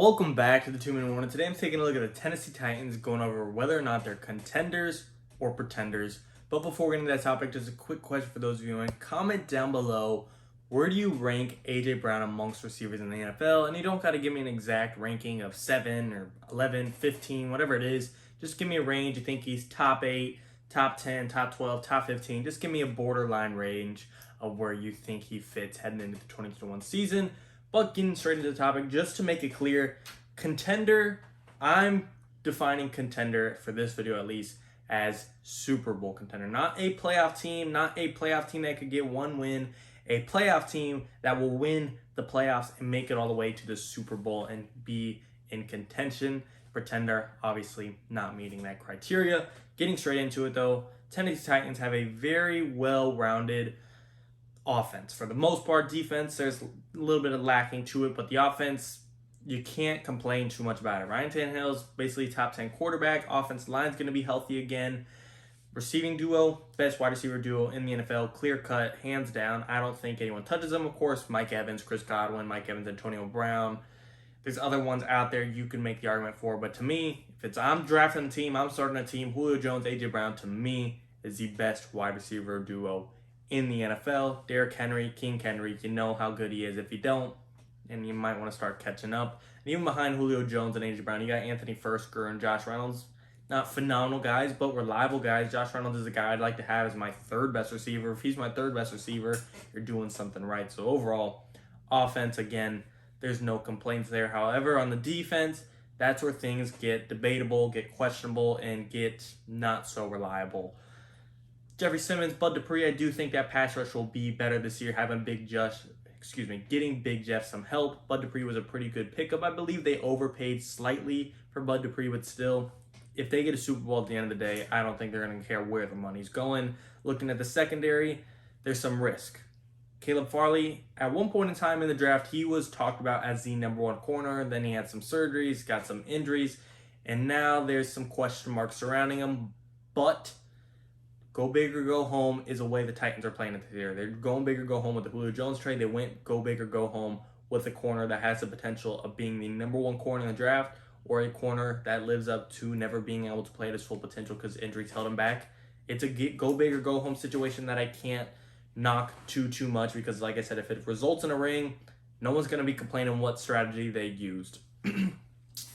Welcome back to the 2 Minute Warning. Today I'm taking a look at the Tennessee Titans, going over whether or not they're contenders or pretenders. But before we get into that topic, just a quick question for those viewing. Comment down below, where do you rank A.J. Brown amongst receivers in the NFL? And you don't got to give me an exact ranking of 7 or 11, 15, whatever it is. Just give me a range. You think he's top 8, top 10, top 12, top 15. Just give me a borderline range of where you think he fits heading into the 2021 season. But getting straight into the topic, just to make it clear, contender, I'm defining contender for this video at least as Super Bowl contender. Not a playoff team, not a playoff team that could get one win, a playoff team that will win the playoffs and make it all the way to the Super Bowl and be in contention. Pretender, obviously not meeting that criteria. Getting straight into it though, Tennessee Titans have a very well-rounded offense. For the most part, defense, there's a little bit of lacking to it, but the offense, you can't complain too much about it. Ryan Tannehill's basically top 10 quarterback. Offensive line's going to be healthy again. Receiving duo, best wide receiver duo in the NFL, clear cut, hands down. I don't think anyone touches them. Of course, Mike Evans, Chris Godwin, Antonio Brown. There's other ones out there you can make the argument for, but to me, if I'm drafting a team, I'm starting a team, Julio Jones, A.J. Brown, to me, is the best wide receiver duo in the NFL. Derrick Henry, King Henry, you know how good he is. If you don't, and you might want to start catching up. And even behind Julio Jones and A.J. Brown, you got Anthony Firkser and Josh Reynolds. Not phenomenal guys, but reliable guys. Josh Reynolds is a guy I'd like to have as my third best receiver. If he's my third best receiver, you're doing something right. So overall, offense, again, there's no complaints there. However, on the defense, that's where things get debatable, get questionable, and get not so reliable. Jeffrey Simmons, Bud Dupree, I do think that pass rush will be better this year, getting Big Jeff some help. Bud Dupree was a pretty good pickup. I believe they overpaid slightly for Bud Dupree, but still, if they get a Super Bowl at the end of the day, I don't think they're going to care where the money's going. Looking at the secondary, there's some risk. Caleb Farley, at one point in time in the draft, he was talked about as the number one corner. Then he had some surgeries, got some injuries, and now there's some question marks surrounding him, but go big or go home is a way the Titans are playing it this year. They're going big or go home with the Julio Jones trade. They went go big or go home with a corner that has the potential of being the number one corner in the draft, or a corner that lives up to never being able to play at his full potential because injuries held him back. It's a go big or go home situation that I can't knock too much because, like I said, if it results in a ring, no one's going to be complaining what strategy they used.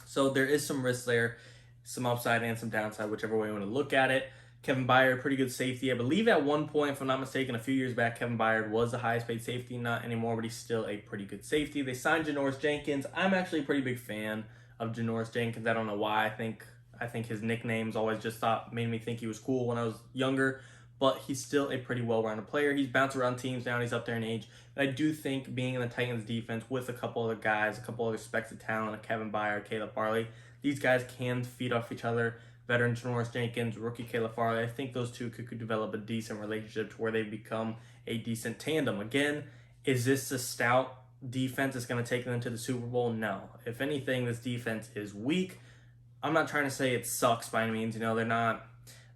So there is some risk there, some upside and some downside, whichever way you want to look at it. Kevin Byard, pretty good safety. I believe at one point, if I'm not mistaken, a few years back, Kevin Byard was the highest paid safety. Not anymore, but he's still a pretty good safety. They signed Janoris Jenkins. I'm actually a pretty big fan of Janoris Jenkins. I don't know why. I think his nicknames always just made me think he was cool when I was younger. But he's still a pretty well-rounded player. He's bounced around teams now. He's up there in age. But I do think being in the Titans defense with a couple other guys, a couple other specks of talent, like Kevin Byard, Caleb Farley, these guys can feed off each other. Veteran Janoris Jenkins, rookie Caleb Farley, I think those two could develop a decent relationship to where they become a decent tandem. Again, is this a stout defense that's going to take them to the Super Bowl? No. If anything, this defense is weak. I'm not trying to say it sucks by any means. You know, they're not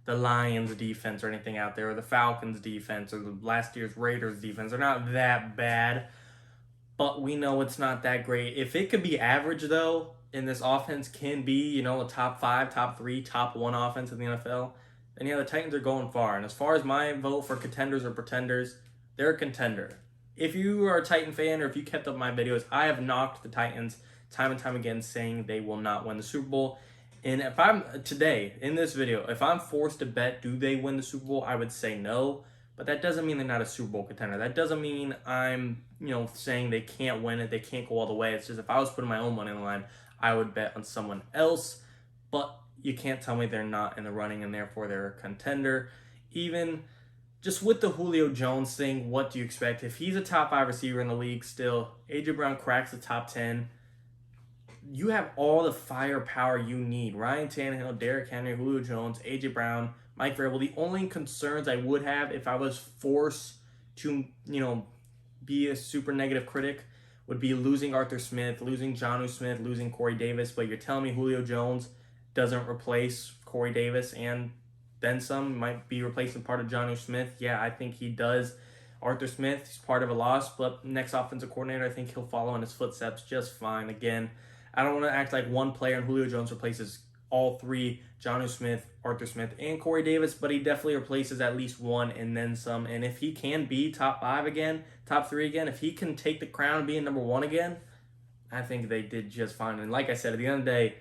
the Lions defense or anything out there, or the Falcons defense, or the last year's Raiders defense. They're not that bad, but we know it's not that great. If it could be average, though, and this offense can be, you know, a top 5, top 3, top 1 offense in the NFL, then yeah, the Titans are going far. And as far as my vote for contenders or pretenders, they're a contender. If you are a Titan fan or if you kept up my videos, I have knocked the Titans time and time again saying they will not win the Super Bowl. And if I'm, today, in this video, if I'm forced to bet, do they win the Super Bowl, I would say no. But that doesn't mean they're not a Super Bowl contender. That doesn't mean I'm, saying they can't win it, they can't go all the way. It's just if I was putting my own money on the line, I would bet on someone else, but you can't tell me they're not in the running and therefore they're a contender. Even just with the Julio Jones thing, what do you expect? If he's a top 5 receiver in the league still, A.J. Brown cracks the top 10, you have all the firepower you need. Ryan Tannehill, Derrick Henry, Julio Jones, A.J. Brown, Mike Vrabel. The only concerns I would have if I was forced to, be a super negative critic would be losing Arthur Smith, losing Jonnu Smith, losing Corey Davis. But you're telling me Julio Jones doesn't replace Corey Davis and then some, might be replacing part of Jonnu Smith? Yeah, I think he does. Arthur Smith, he's part of a loss, but next offensive coordinator, I think he'll follow in his footsteps just fine. Again, I don't want to act like one player and Julio Jones replaces all three, Jonnu Smith, Arthur Smith, and Corey Davis, but he definitely replaces at least one and then some. And if he can be top 5 again, top 3 again, if he can take the crown being number 1 again, I think they did just fine. And like I said, at the end of the day,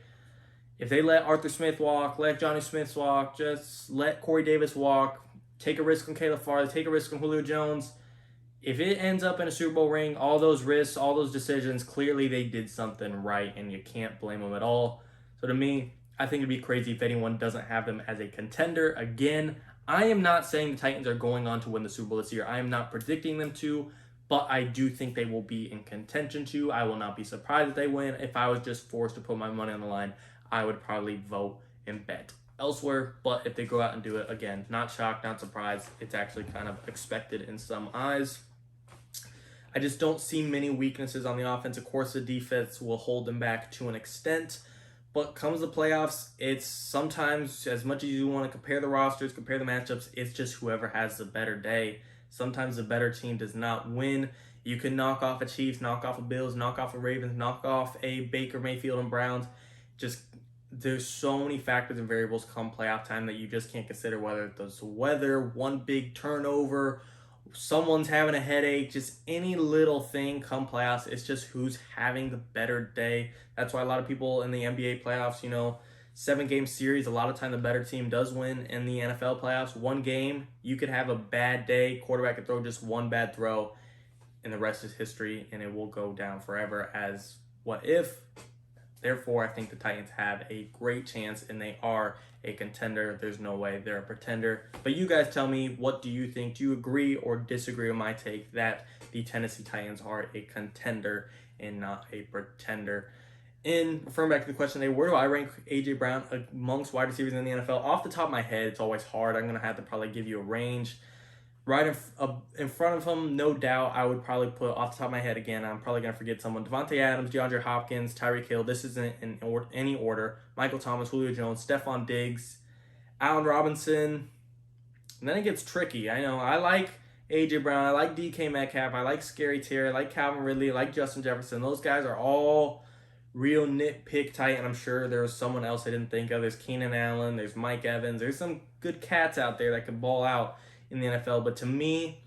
if they let Arthur Smith walk, let Jonnu Smith walk, just let Corey Davis walk, take a risk on Caleb Farley, take a risk on Julio Jones, if it ends up in a Super Bowl ring, all those risks, all those decisions, clearly they did something right, and you can't blame them at all. So to me, I think it'd be crazy if anyone doesn't have them as a contender. Again, I am not saying the Titans are going on to win the Super Bowl this year. I am not predicting them to, but I do think they will be in contention to. I will not be surprised if they win. If I was just forced to put my money on the line, I would probably vote and bet elsewhere. But if they go out and do it, again, not shocked, not surprised. It's actually kind of expected in some eyes. I just don't see many weaknesses on the offense. Of course, the defense will hold them back to an extent. But comes the playoffs, it's sometimes, as much as you want to compare the rosters, compare the matchups, it's just whoever has the better day. Sometimes the better team does not win. You can knock off a Chiefs, knock off a Bills, knock off a Ravens, knock off a Baker Mayfield and Browns. Just there's so many factors and variables come playoff time that you just can't consider, whether it's the weather, one big turnover, someone's having a headache, just any little thing come playoffs. It's just who's having the better day. That's why a lot of people in the NBA playoffs, 7-game series, a lot of time the better team does win. In the NFL playoffs, one game, you could have a bad day, quarterback could throw just one bad throw, and the rest is history, and it will go down forever as what if. Therefore, I think the Titans have a great chance, and they are a contender. There's no way they're a pretender. But you guys tell me, what do you think? Do you agree or disagree with my take that the Tennessee Titans are a contender and not a pretender? And referring back to the question today, where do I rank A.J. Brown amongst wide receivers in the NFL? Off the top of my head, it's always hard. I'm going to have to probably give you a range. Right in front of him, no doubt, I would probably put, off the top of my head again, I'm probably going to forget someone, Devontae Adams, DeAndre Hopkins, Tyreek Hill. This isn't in any order. Michael Thomas, Julio Jones, Stephon Diggs, Allen Robinson. And then it gets tricky. I know. I like A.J. Brown. I like DK Metcalf. I like Scary Terry. I like Calvin Ridley. I like Justin Jefferson. Those guys are all real nitpick tight, and I'm sure there's someone else I didn't think of. There's Keenan Allen. There's Mike Evans. There's some good cats out there that can ball out in the NFL, but to me,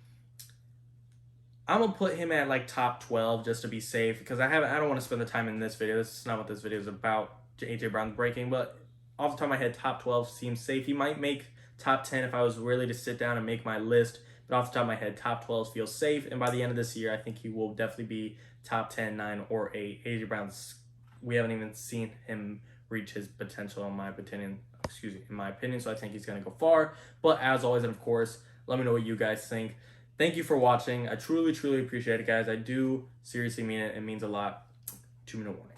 I'm gonna put him at like top 12 just to be safe, because I don't want to spend the time in this video. This is not what this video is about. AJ Brown's breaking, but off the top of my head, top 12 seems safe. He might make top 10 if I was really to sit down and make my list, but off the top of my head, top 12 feels safe, and by the end of this year, I think he will definitely be top 10, 9, or 8. AJ Brown's, we haven't even seen him reach his potential in my opinion, so I think he's gonna go far. But as always, and of course, let me know what you guys think. Thank you for watching. I truly, truly appreciate it, guys. I do seriously mean it. It means a lot. 2-minute warning.